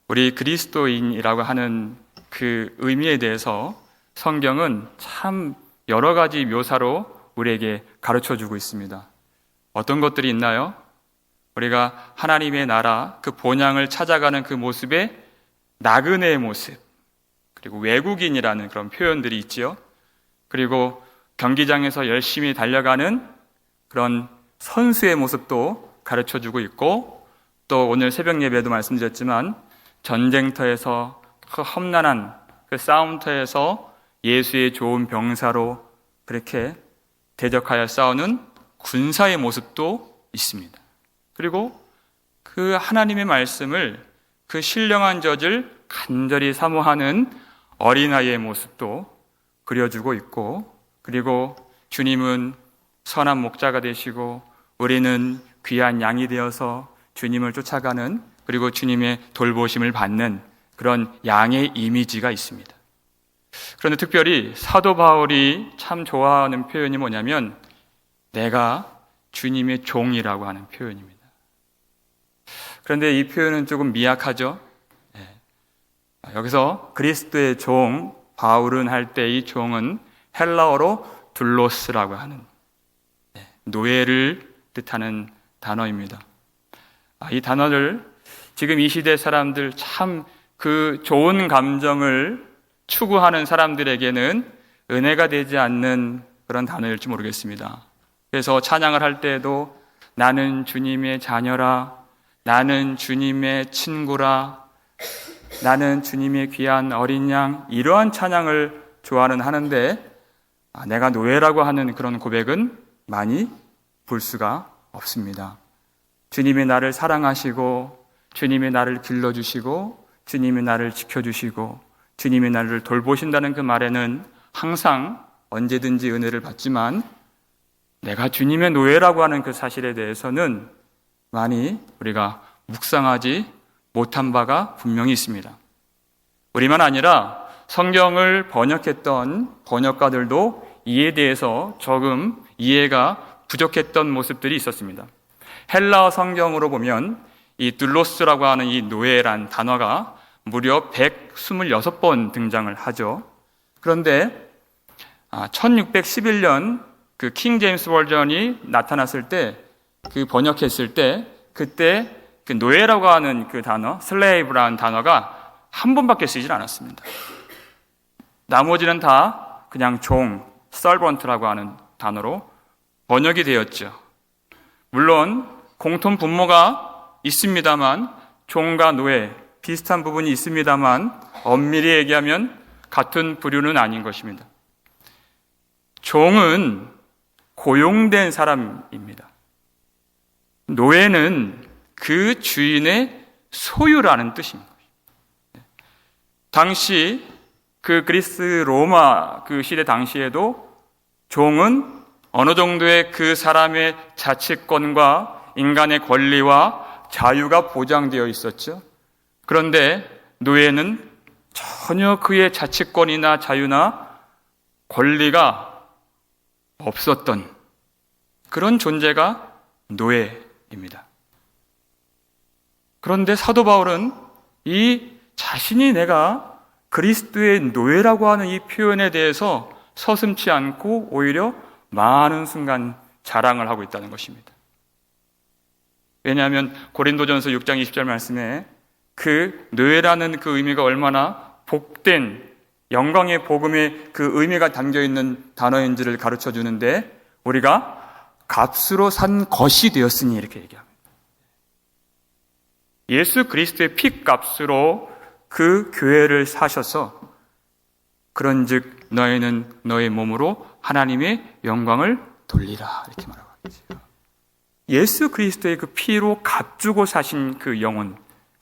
우리 그리스도인이라고 하는 그 의미에 대해서 성경은 참 여러 가지 묘사로 우리에게 가르쳐주고 있습니다. 어떤 것들이 있나요? 우리가 하나님의 나라, 그 본향을 찾아가는 그 모습에 나그네의 모습, 그리고 외국인이라는 그런 표현들이 있지요. 그리고 경기장에서 열심히 달려가는 그런 선수의 모습도 가르쳐주고 있고, 또 오늘 새벽 예배도 말씀드렸지만 전쟁터에서 그 험난한 그 싸움터에서 예수의 좋은 병사로 그렇게 대적하여 싸우는 군사의 모습도 있습니다. 그리고 그 하나님의 말씀을 그 신령한 젖을 간절히 사모하는 어린아이의 모습도 그려주고 있고, 그리고 주님은 선한 목자가 되시고 우리는 귀한 양이 되어서 주님을 쫓아가는, 그리고 주님의 돌보심을 받는 그런 양의 이미지가 있습니다. 그런데 특별히 사도 바울이 참 좋아하는 표현이 뭐냐면 내가 주님의 종이라고 하는 표현입니다. 그런데 이 표현은 조금 미약하죠. 여기서 그리스도의 종, 바울은 할 때 이 종은 헬라어로 둘로스라고 하는 노예를 뜻하는 단어입니다. 이 단어를 지금 이 시대 사람들, 참 그 좋은 감정을 추구하는 사람들에게는 은혜가 되지 않는 그런 단어일지 모르겠습니다. 그래서 찬양을 할 때에도 나는 주님의 자녀라, 나는 주님의 친구라, 나는 주님의 귀한 어린 양, 이러한 찬양을 좋아는 하는데 내가 노예라고 하는 그런 고백은 많이 볼 수가 없습니다. 주님이 나를 사랑하시고 주님이 나를 길러주시고 주님이 나를 지켜주시고 주님이 나를 돌보신다는 그 말에는 항상 언제든지 은혜를 받지만 내가 주님의 노예라고 하는 그 사실에 대해서는 많이 우리가 묵상하지 못한 바가 분명히 있습니다. 우리만 아니라 성경을 번역했던 번역가들도 이에 대해서 조금 이해가 부족했던 모습들이 있었습니다. 헬라어 성경으로 보면 이 둘로스라고 하는 이 노예란 단어가 무려 126번 등장을 하죠. 그런데 1611년 그 킹 제임스 버전이 나타났을 때, 그 번역했을 때, 그때 그 노예라고 하는 그 단어, 슬레이브라는 단어가 한 번밖에 쓰이질 않았습니다. 나머지는 다 그냥 종, 서번트라고 하는 단어로 번역이 되었죠. 물론 공통 분모가 있습니다만, 종과 노예 비슷한 부분이 있습니다만 엄밀히 얘기하면 같은 부류는 아닌 것입니다. 종은 고용된 사람입니다. 노예는 그 주인의 소유라는 뜻입니다. 당시 그 그리스 로마 그 시대 당시에도 종은 어느 정도의 그 사람의 자치권과 인간의 권리와 자유가 보장되어 있었죠. 그런데 노예는 전혀 그의 자치권이나 자유나 권리가 없었던 그런 존재가 노예입니다. 그런데 사도 바울은 이 자신이 내가 그리스도의 노예라고 하는 이 표현에 대해서 서슴지 않고 오히려 많은 순간 자랑을 하고 있다는 것입니다. 왜냐하면 고린도전서 6장 20절 말씀에 그 노예라는 그 의미가 얼마나 복된 영광의 복음의 그 의미가 담겨있는 단어인지를 가르쳐 주는데, 우리가 값으로 산 것이 되었으니 이렇게 얘기합니다. 예수 그리스도의 핏값으로 그 교회를 사셔서 그런즉 너희는 너희 몸으로 하나님의 영광을 돌리라 이렇게 말하고 있죠. 예수 그리스도의 그 피로 값주고 사신 그 영혼,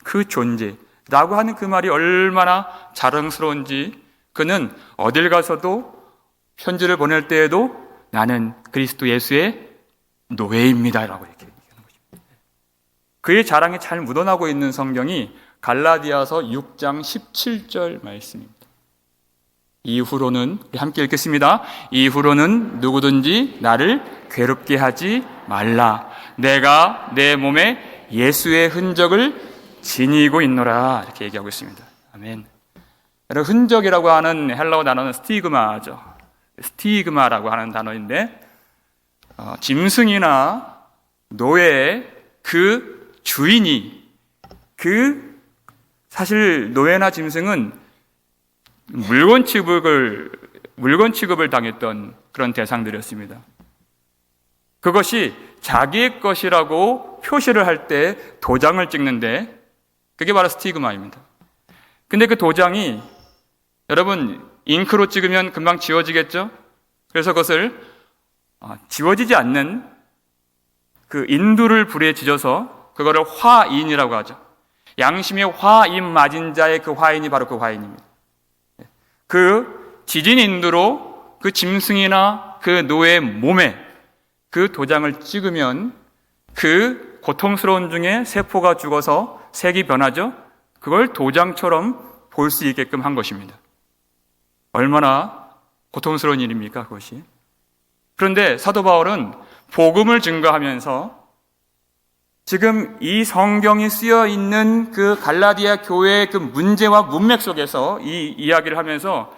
그 존재라고 하는 그 말이 얼마나 자랑스러운지, 그는 어딜 가서도 편지를 보낼 때에도 나는 그리스도 예수의 노예입니다 라고 이렇게 얘기하는 것입니다. 그의 자랑이 잘 묻어나고 있는 성경이 갈라디아서 6장 17절 말씀입니다. 이후로는, 함께 읽겠습니다. 이후로는 누구든지 나를 괴롭게 하지 말라. 내가 내 몸에 예수의 흔적을 지니고 있노라 이렇게 얘기하고 있습니다. 아멘. 여러분, 흔적이라고 하는 헬라어 단어는 스티그마죠. 스티그마라고 하는 단어인데 짐승이나 노예의 그 주인이 사실 노예나 짐승은 물건 취급을 당했던 그런 대상들이었습니다. 그것이 자기의 것이라고 표시를 할 때 도장을 찍는데 그게 바로 스티그마입니다. 근데 그 도장이 여러분 잉크로 찍으면 금방 지워지겠죠? 그래서 그것을 지워지지 않는 그 인두를 불에 지져서 그거를 화인이라고 하죠. 양심의 화인 맞은 자의 그 화인이 바로 그 화인입니다. 그 지진 인두로 그 짐승이나 그 노예의 몸에 그 도장을 찍으면 그 고통스러운 중에 세포가 죽어서 색이 변하죠. 그걸 도장처럼 볼 수 있게끔 한 것입니다. 얼마나 고통스러운 일입니까, 그것이? 그런데 사도 바울은 복음을 증거하면서 지금 이 성경이 쓰여 있는 그 갈라디아 교회의 그 문제와 문맥 속에서 이 이야기를 하면서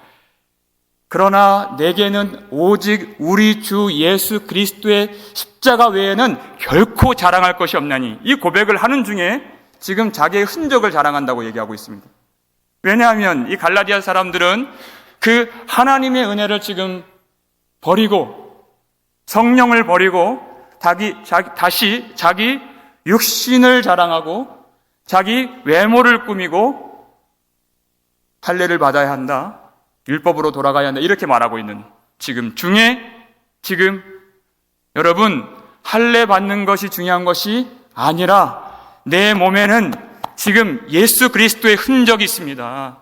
그러나 내게는 오직 우리 주 예수 그리스도의 십자가 외에는 결코 자랑할 것이 없나니, 이 고백을 하는 중에 지금 자기의 흔적을 자랑한다고 얘기하고 있습니다. 왜냐하면 이 갈라디아 사람들은 그 하나님의 은혜를 지금 버리고 성령을 버리고 다시 자기 육신을 자랑하고 자기 외모를 꾸미고 할례를 받아야 한다, 율법으로 돌아가야 한다, 이렇게 말하고 있는 지금 여러분, 할례 받는 것이 중요한 것이 아니라 내 몸에는 지금 예수 그리스도의 흔적이 있습니다.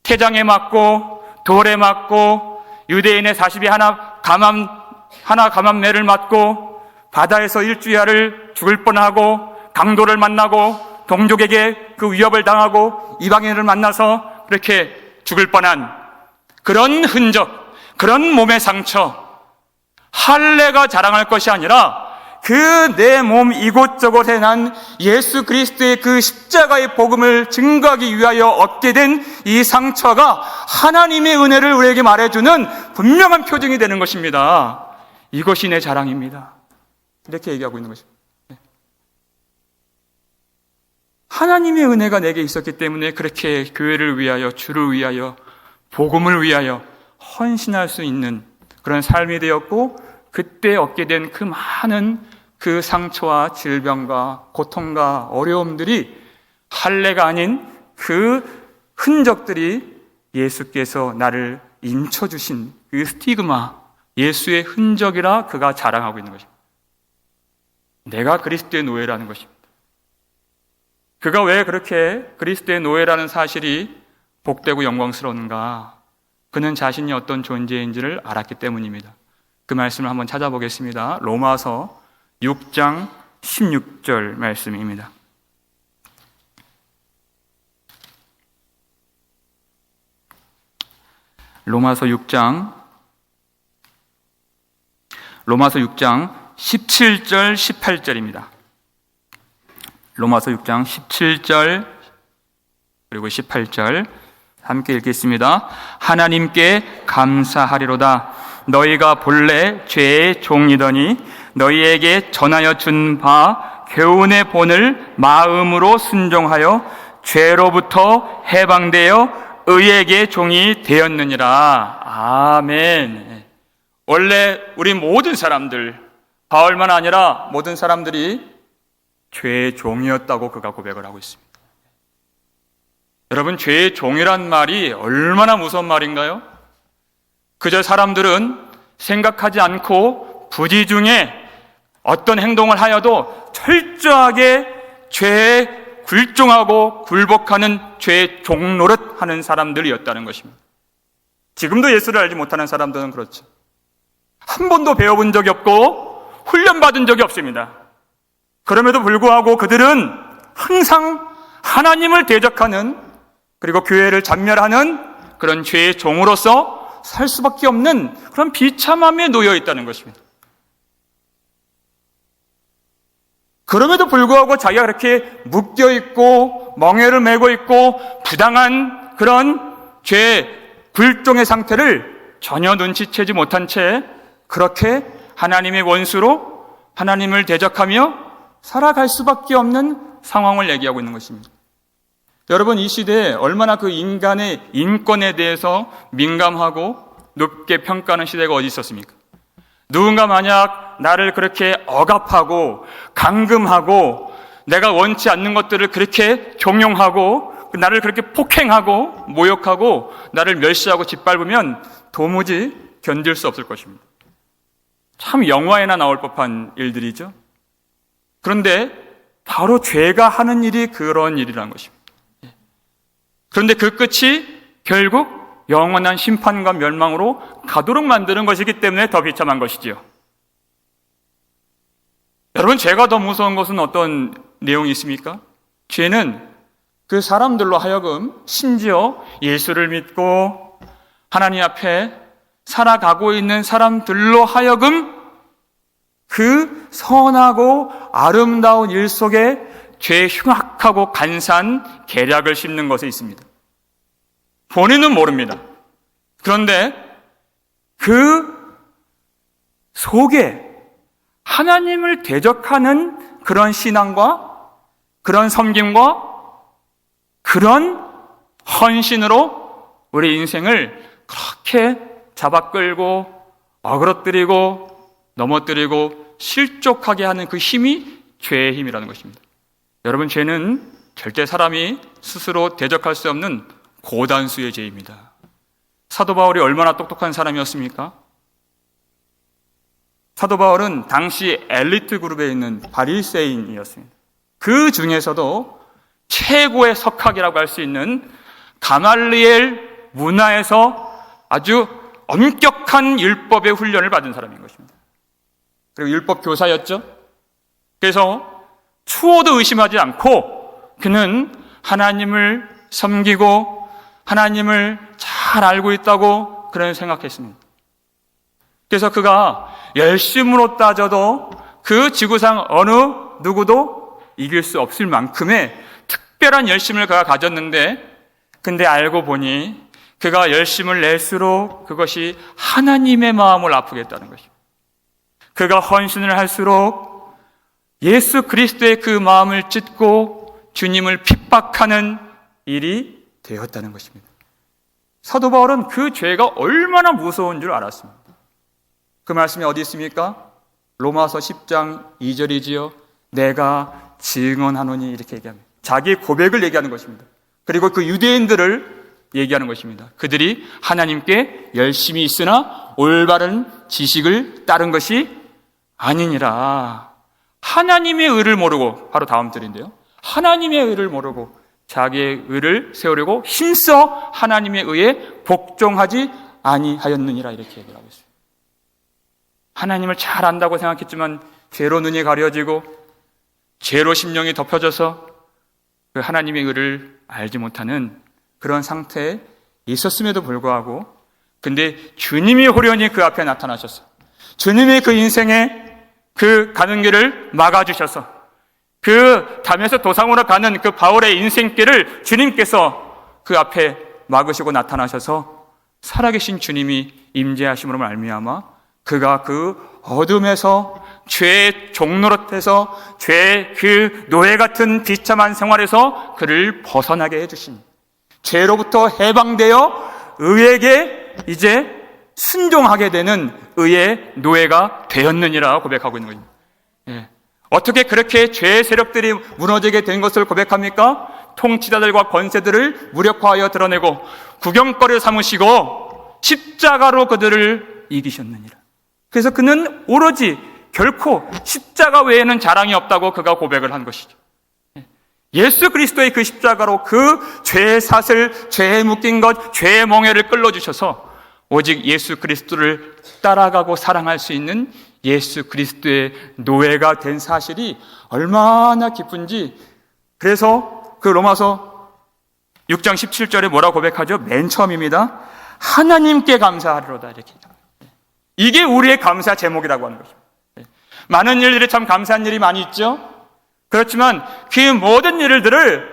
태장에 맞고 돌에 맞고 유대인의 40이 하나 감암매를 맞고 바다에서 일주야를 죽을 뻔하고 강도를 만나고 동족에게 그 위협을 당하고 이방인을 만나서 그렇게 죽을 뻔한 그런 흔적, 그런 몸의 상처, 할례가 자랑할 것이 아니라 그 내 몸 이곳저곳에 난 예수 그리스도의 그 십자가의 복음을 증거하기 위하여 얻게 된 이 상처가 하나님의 은혜를 우리에게 말해주는 분명한 표징이 되는 것입니다. 이것이 내 자랑입니다. 이렇게 얘기하고 있는 것입니다. 하나님의 은혜가 내게 있었기 때문에 그렇게 교회를 위하여, 주를 위하여, 복음을 위하여 헌신할 수 있는 그런 삶이 되었고, 그때 얻게 된 그 많은 그 상처와 질병과 고통과 어려움들이 할례가 아닌 그 흔적들이 예수께서 나를 인쳐주신 그 스티그마, 예수의 흔적이라 그가 자랑하고 있는 것입니다. 내가 그리스도의 노예라는 것입니다. 그가 왜 그렇게 그리스도의 노예라는 사실이 복되고 영광스러운가? 그는 자신이 어떤 존재인지를 알았기 때문입니다. 그 말씀을 한번 찾아보겠습니다. 로마서 6장 16절 말씀입니다. 로마서 6장 17절 18절입니다. 로마서 6장 17절 그리고 18절 함께 읽겠습니다. 하나님께 감사하리로다. 너희가 본래 죄의 종이더니 너희에게 전하여 준 바 교훈의 본을 마음으로 순종하여 죄로부터 해방되어 의에게 종이 되었느니라. 아멘. 원래 우리 모든 사람들, 바울만 아니라 모든 사람들이 죄의 종이었다고 그가 고백을 하고 있습니다. 여러분, 죄의 종이란 말이 얼마나 무서운 말인가요? 그저 사람들은 생각하지 않고 부지 중에 어떤 행동을 하여도 철저하게 죄에 굴종하고 굴복하는 죄의 종노릇 하는 사람들이었다는 것입니다. 지금도 예수를 알지 못하는 사람들은 그렇죠. 한 번도 배워본 적이 없고 훈련받은 적이 없습니다. 그럼에도 불구하고 그들은 항상 하나님을 대적하는, 그리고 교회를 잔멸하는 그런 죄의 종으로서 살 수밖에 없는 그런 비참함에 놓여 있다는 것입니다. 그럼에도 불구하고 자기가 그렇게 묶여 있고 멍에를 메고 있고 부당한 그런 죄 불종의 상태를 전혀 눈치채지 못한 채 그렇게 하나님의 원수로 하나님을 대적하며 살아갈 수밖에 없는 상황을 얘기하고 있는 것입니다. 여러분, 이 시대에 얼마나 그 인간의 인권에 대해서 민감하고 높게 평가하는 시대가 어디 있었습니까? 누군가 만약 나를 그렇게 억압하고 감금하고 내가 원치 않는 것들을 그렇게 종용하고 나를 그렇게 폭행하고 모욕하고 나를 멸시하고 짓밟으면 도무지 견딜 수 없을 것입니다. 참 영화에나 나올 법한 일들이죠. 그런데 바로 죄가 하는 일이 그런 일이라는 것입니다. 그런데 그 끝이 결국 영원한 심판과 멸망으로 가도록 만드는 것이기 때문에 더 비참한 것이지요. 여러분, 죄가 더 무서운 것은 어떤 내용이 있습니까? 죄는 그 사람들로 하여금 심지어 예수를 믿고 하나님 앞에 살아가고 있는 사람들로 하여금 그 선하고 아름다운 일 속에 죄의 흉악하고 간사한 계략을 심는 것에 있습니다. 본인은 모릅니다. 그런데 그 속에 하나님을 대적하는 그런 신앙과 그런 섬김과 그런 헌신으로 우리 인생을 그렇게 잡아 끌고 어그러뜨리고 넘어뜨리고 실족하게 하는 그 힘이 죄의 힘이라는 것입니다. 여러분, 죄는 절대 사람이 스스로 대적할 수 없는 고단수의 죄입니다. 사도 바울이 얼마나 똑똑한 사람이었습니까? 사도 바울은 당시 엘리트 그룹에 있는 바리새인이었습니다. 그 중에서도 최고의 석학이라고 할 수 있는 가말리엘 문화에서 아주 엄격한 율법의 훈련을 받은 사람인 것입니다. 그리고 율법 교사였죠. 그래서 추호도 의심하지 않고 그는 하나님을 섬기고 하나님을 잘 알고 있다고 그런 생각했습니다. 그래서 그가 열심으로 따져도 그 지구상 어느 누구도 이길 수 없을 만큼의 특별한 열심을 그가 가졌는데, 근데 알고 보니 그가 열심을 낼수록 그것이 하나님의 마음을 아프게 했다는 것입니다. 그가 헌신을 할수록 예수 그리스도의 그 마음을 찢고 주님을 핍박하는 일이 되었다는 것입니다. 사도 바울은 그 죄가 얼마나 무서운 줄 알았습니다. 그 말씀이 어디 있습니까? 로마서 10장 2절이지요. 내가 증언하노니, 이렇게 얘기합니다. 자기 고백을 얘기하는 것입니다. 그리고 그 유대인들을 얘기하는 것입니다. 그들이 하나님께 열심히 있으나 올바른 지식을 따른 것이 아니니라. 하나님의 의를 모르고, 바로 다음 절인데요, 하나님의 의를 모르고 자기의 의를 세우려고 힘써 하나님의 의에 복종하지 아니하였느니라, 이렇게 얘기를 하고 있습니다. 하나님을 잘 안다고 생각했지만 죄로 눈이 가려지고 죄로 심령이 덮여져서 그 하나님의 의를 알지 못하는 그런 상태에 있었음에도 불구하고, 근데 주님이 호련히 그 앞에 나타나셔서 주님이 그 인생에 그 가는 길을 막아주셔서 그 담에서 도상으로 가는 그 바울의 인생길을 주님께서 그 앞에 막으시고 나타나셔서 살아계신 주님이 임재하심으로 말미암아 그가 그 어둠에서 죄의 종노릇해서 죄의 그 노예 같은 비참한 생활에서 그를 벗어나게 해주신, 죄로부터 해방되어 의에게 이제 순종하게 되는 의의 노예가 되었느니라 고백하고 있는 겁니다. 예. 어떻게 그렇게 죄의 세력들이 무너지게 된 것을 고백합니까? 통치자들과 권세들을 무력화하여 드러내고 구경거리 삼으시고 십자가로 그들을 이기셨느니라. 그래서 그는 오로지 결코 십자가 외에는 자랑이 없다고 그가 고백을 한 것이죠. 예수 그리스도의 그 십자가로 그 죄의 사슬, 죄에 묶인 것, 죄의 멍에를 끌어주셔서 오직 예수 그리스도를 따라가고 사랑할 수 있는 예수 그리스도의 노예가 된 사실이 얼마나 기쁜지, 그래서 그 로마서 6장 17절에 뭐라고 고백하죠? 맨 처음입니다. 하나님께 감사하리로다, 이렇게. 이게 우리의 감사 제목이라고 하는 것입니다. 많은 일들이 참 감사한 일이 많이 있죠. 그렇지만 그 모든 일들을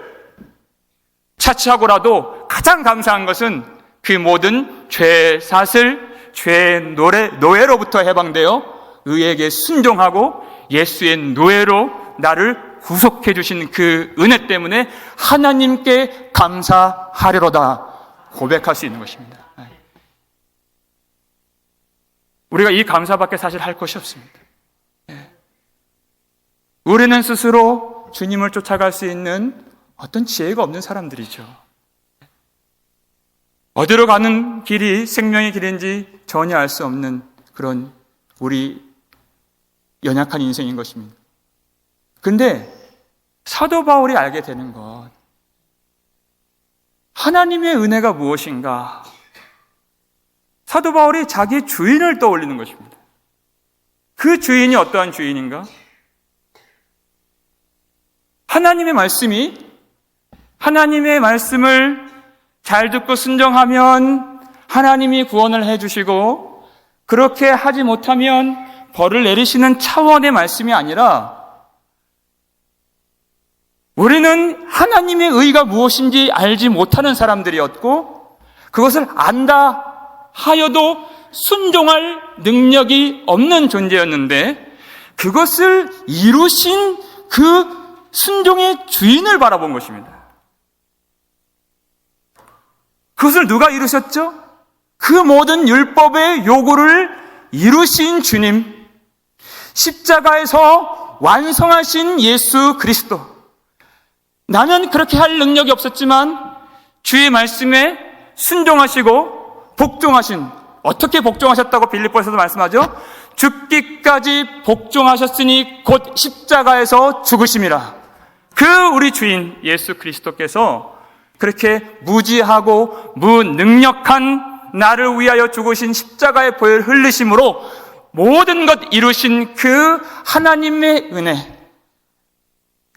차치하고라도 가장 감사한 것은 그 모든 죄 사슬, 죄 노예로부터 해방되어 의에게 순종하고 예수의 노예로 나를 구속해 주신 그 은혜 때문에 하나님께 감사하리로다 고백할 수 있는 것입니다. 우리가 이 감사밖에 사실 할 것이 없습니다. 우리는 스스로 주님을 쫓아갈 수 있는 어떤 지혜가 없는 사람들이죠. 어디로 가는 길이 생명의 길인지 전혀 알 수 없는 그런 우리 연약한 인생인 것입니다. 근데 사도 바울이 알게 되는 것, 하나님의 은혜가 무엇인가? 사도 바울이 자기 주인을 떠올리는 것입니다. 그 주인이 어떠한 주인인가? 하나님의 말씀을 잘 듣고 순종하면 하나님이 구원을 해주시고, 그렇게 하지 못하면 벌을 내리시는 차원의 말씀이 아니라, 우리는 하나님의 의가 무엇인지 알지 못하는 사람들이었고, 그것을 안다 하여도 순종할 능력이 없는 존재였는데, 그것을 이루신 그 순종의 주인을 바라본 것입니다. 그것을 누가 이루셨죠? 그 모든 율법의 요구를 이루신 주님, 십자가에서 완성하신 예수 그리스도. 나는 그렇게 할 능력이 없었지만 주의 말씀에 순종하시고 복종하신, 어떻게 복종하셨다고 빌립보에서도 말씀하죠? 죽기까지 복종하셨으니 곧 십자가에서 죽으심이라. 그 우리 주인 예수 그리스도께서 그렇게 무지하고 무능력한 나를 위하여 죽으신 십자가의 보혈 흘리심으로 모든 것 이루신 그 하나님의 은혜,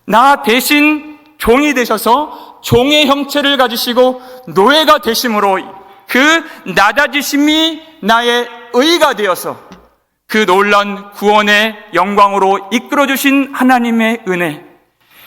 나 대신 종이 되셔서 종의 형체를 가지시고 노예가 되심으로 그 낮아지심이 나의 의가 되어서 그 놀라운 구원의 영광으로 이끌어주신 하나님의 은혜,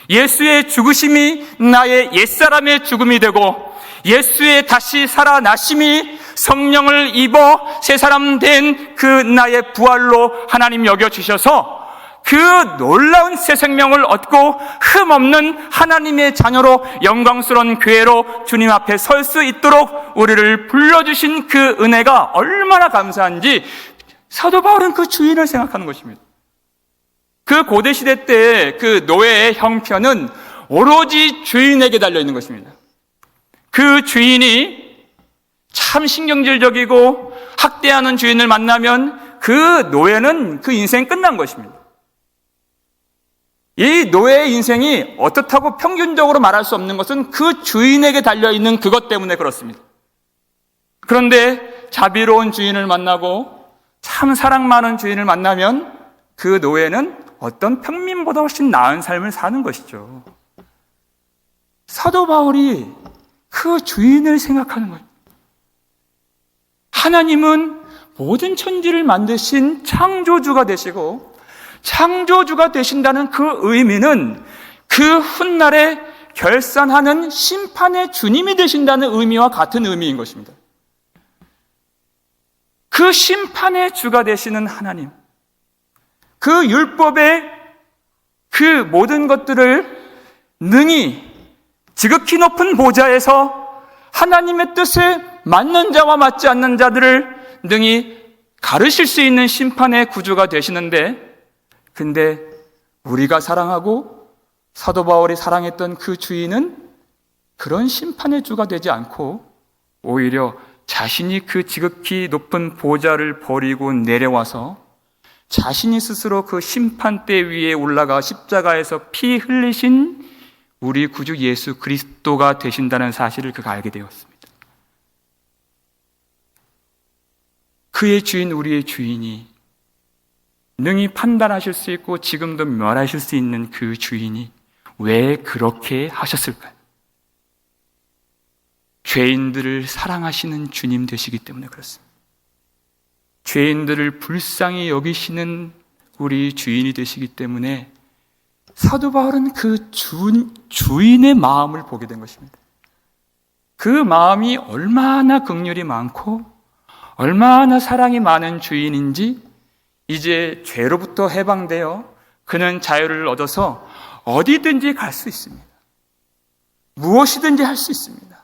예수의 죽으심이 나의 옛사람의 죽음이 되고 예수의 다시 살아나심이 성령을 입어 새 사람 된 그 나의 부활로 하나님 여겨주셔서 그 놀라운 새 생명을 얻고 흠없는 하나님의 자녀로 영광스러운 교회로 주님 앞에 설 수 있도록 우리를 불러주신 그 은혜가 얼마나 감사한지 사도 바울은 그 주인을 생각하는 것입니다. 그 고대시대 때의 그 노예의 형편은 오로지 주인에게 달려있는 것입니다. 그 주인이 참 신경질적이고 학대하는 주인을 만나면 그 노예는 그 인생 끝난 것입니다. 이 노예의 인생이 어떻다고 평균적으로 말할 수 없는 것은 그 주인에게 달려있는 그것 때문에 그렇습니다. 그런데 자비로운 주인을 만나고 참 사랑 많은 주인을 만나면 그 노예는 어떤 평민보다 훨씬 나은 삶을 사는 것이죠. 사도 바울이 그 주인을 생각하는 거예요. 하나님은 모든 천지를 만드신 창조주가 되시고, 창조주가 되신다는 그 의미는 그 훗날에 결산하는 심판의 주님이 되신다는 의미와 같은 의미인 것입니다. 그 심판의 주가 되시는 하나님, 그 율법의 그 모든 것들을 능히 지극히 높은 보좌에서 하나님의 뜻에 맞는 자와 맞지 않는 자들을 능히 가르칠 수 있는 심판의 구주가 되시는데, 근데 우리가 사랑하고 사도 바울이 사랑했던 그 주인은 그런 심판의 주가 되지 않고 오히려 자신이 그 지극히 높은 보좌를 버리고 내려와서 자신이 스스로 그 심판대 위에 올라가 십자가에서 피 흘리신 우리 구주 예수 그리스도가 되신다는 사실을 그가 알게 되었습니다. 그의 주인, 우리의 주인이 능히 판단하실 수 있고 지금도 멸하실 수 있는 그 주인이 왜 그렇게 하셨을까요? 죄인들을 사랑하시는 주님 되시기 때문에 그렇습니다. 죄인들을 불쌍히 여기시는 우리 주인이 되시기 때문에 사도 바울은 그 주인의 마음을 보게 된 것입니다. 그 마음이 얼마나 긍휼이 많고 얼마나 사랑이 많은 주인인지 이제 죄로부터 해방되어 그는 자유를 얻어서 어디든지 갈 수 있습니다. 무엇이든지 할 수 있습니다.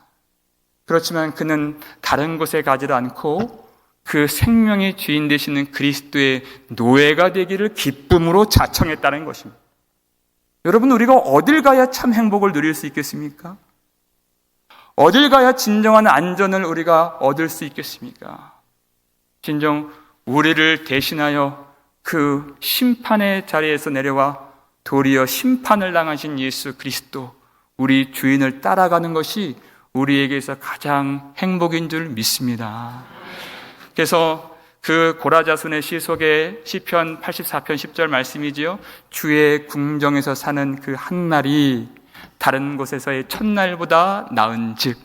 그렇지만 그는 다른 곳에 가지를 않고 그 생명의 주인 되시는 그리스도의 노예가 되기를 기쁨으로 자청했다는 것입니다. 여러분, 우리가 어딜 가야 참 행복을 누릴 수 있겠습니까? 어딜 가야 진정한 안전을 우리가 얻을 수 있겠습니까? 진정 우리를 대신하여 그 심판의 자리에서 내려와 도리어 심판을 당하신 예수 그리스도, 우리 주인을 따라가는 것이 우리에게서 가장 행복인 줄 믿습니다. 그래서 그 고라자손의 시 속에 시편 84편 10절 말씀이지요. 주의 궁정에서 사는 그 한 날이 다른 곳에서의 첫날보다 나은즉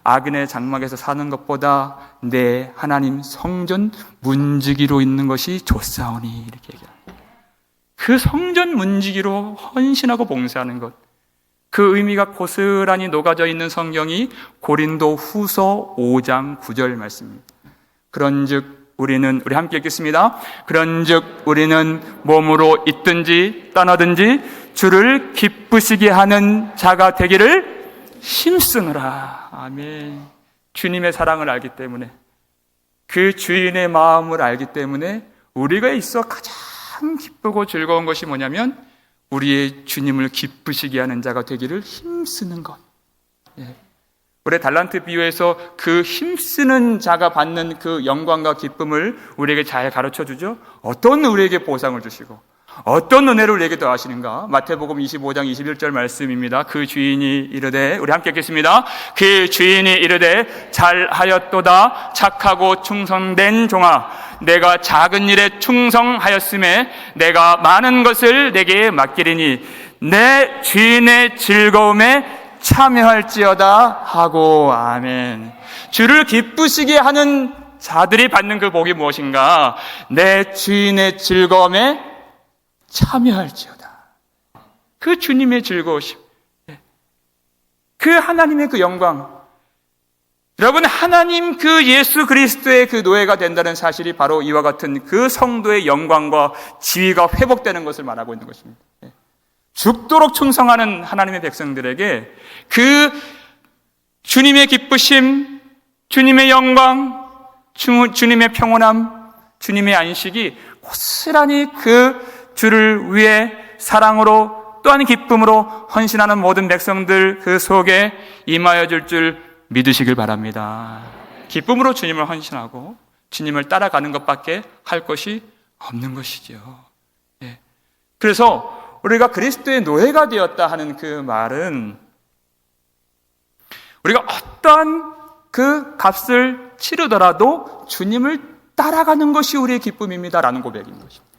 아근의 장막에서 사는 것보다 내 하나님 성전 문지기로 있는 것이 좋사오니, 이렇게 얘기합니다. 그 성전 문지기로 헌신하고 봉사하는 것, 그 의미가 고스란히 녹아져 있는 성경이 고린도 후서 5장 9절 말씀입니다. 그런즉 우리 함께 읽겠습니다. 그런즉 우리는 몸으로 있든지 떠나든지 주를 기쁘시게 하는 자가 되기를 힘쓰느라. 아멘. 주님의 사랑을 알기 때문에, 그 주인의 마음을 알기 때문에 우리가 있어 가장 기쁘고 즐거운 것이 뭐냐면 우리의 주님을 기쁘시게 하는 자가 되기를 힘쓰는 것. 우리 달란트 비유에서 그 힘쓰는 자가 받는 그 영광과 기쁨을 우리에게 잘 가르쳐 주죠. 어떤 우리에게 보상을 주시고 어떤 은혜를 우리에게 더하시는가. 마태복음 25장 21절 말씀입니다. 그 주인이 이르되, 우리 함께 읽겠습니다. 그 주인이 이르되 잘하였도다 착하고 충성된 종아, 내가 작은 일에 충성하였음에 내가 많은 것을 내게 맡기리니 내 주인의 즐거움에 참여할지어다 하고. 아멘. 주를 기쁘시게 하는 자들이 받는 그 복이 무엇인가? 내 주인의 즐거움에 참여할지어다. 그 주님의 즐거우심, 그 하나님의 그 영광. 여러분, 하나님 그 예수 그리스도의 그 노예가 된다는 사실이 바로 이와 같은 그 성도의 영광과 지위가 회복되는 것을 말하고 있는 것입니다. 죽도록 충성하는 하나님의 백성들에게 그 주님의 기쁘심, 주님의 영광, 주님의 평온함, 주님의 안식이 고스란히 그 주를 위해 사랑으로 또한 기쁨으로 헌신하는 모든 백성들 그 속에 임하여 줄 믿으시길 바랍니다. 기쁨으로 주님을 헌신하고 주님을 따라가는 것밖에 할 것이 없는 것이죠. 그래서 우리가 그리스도의 노예가 되었다 하는 그 말은 우리가 어떤 그 값을 치르더라도 주님을 따라가는 것이 우리의 기쁨입니다라는 고백인 것입니다.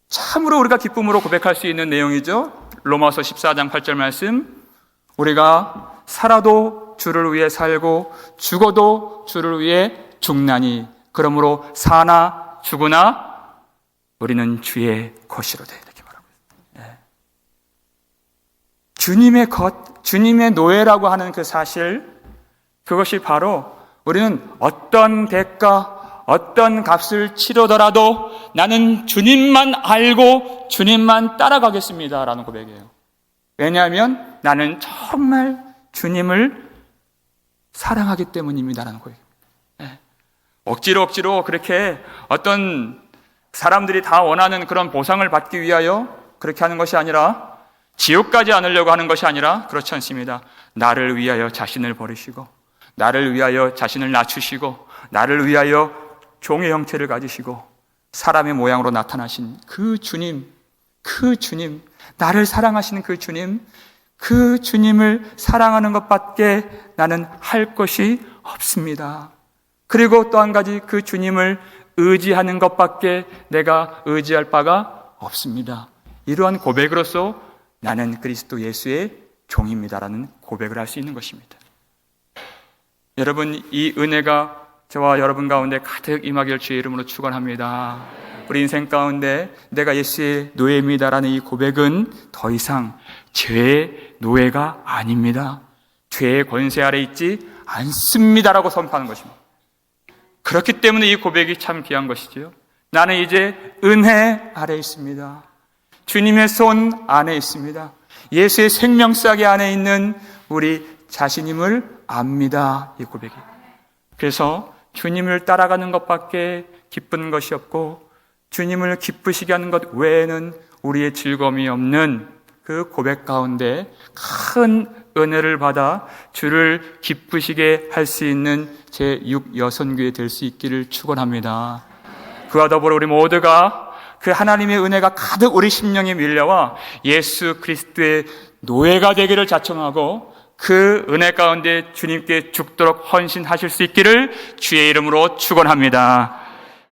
참으로 우리가 기쁨으로 고백할 수 있는 내용이죠. 로마서 14장 8절 말씀, 우리가 살아도 주를 위해 살고 죽어도 주를 위해 죽나니 그러므로 사나 죽으나 우리는 주의 것이로되, 이렇게 말하고 있습니다. 주님의 것, 주님의 노예라고 하는 그 사실, 그것이 바로 우리는 어떤 대가, 어떤 값을 치르더라도 나는 주님만 알고 주님만 따라가겠습니다 라는 고백이에요. 왜냐하면 나는 정말 주님을 사랑하기 때문입니다 라는 고백입니다. 억지로 그렇게 어떤 사람들이 다 원하는 그런 보상을 받기 위하여 그렇게 하는 것이 아니라, 지옥 가지 않으려고 하는 것이 아니라 그렇지 않습니다. 나를 위하여 자신을 버리시고, 나를 위하여 자신을 낮추시고, 나를 위하여 종의 형체를 가지시고 사람의 모양으로 나타나신 그 주님, 나를 사랑하시는 그 주님을 사랑하는 것밖에 나는 할 것이 없습니다. 그리고 또 한 가지, 그 주님을 의지하는 것밖에 내가 의지할 바가 없습니다. 이러한 고백으로서 나는 그리스도 예수의 종입니다라는 고백을 할 수 있는 것입니다. 여러분, 이 은혜가 저와 여러분 가운데 가득 임하길 주의 이름으로 축원합니다. 우리 인생 가운데 내가 예수의 노예입니다라는 이 고백은 더 이상 죄의 노예가 아닙니다. 죄의 권세 아래 있지 않습니다라고 선포하는 것입니다. 그렇기 때문에 이 고백이 참 귀한 것이지요. 나는 이제 은혜 아래 있습니다. 주님의 손 안에 있습니다. 예수의 생명싸개 안에 있는 우리 자신임을 압니다. 이 고백이. 그래서 주님을 따라가는 것밖에 기쁜 것이 없고 주님을 기쁘시게 하는 것 외에는 우리의 즐거움이 없는 그 고백 가운데 큰 은혜를 받아 주를 기쁘시게 할 수 있는 제6여선교회 될 수 있기를 축원합니다. 그와 더불어 우리 모두가 그 하나님의 은혜가 가득 우리 심령에 밀려와 예수 그리스도의 노예가 되기를 자청하고 그 은혜 가운데 주님께 죽도록 헌신하실 수 있기를 주의 이름으로 축원합니다.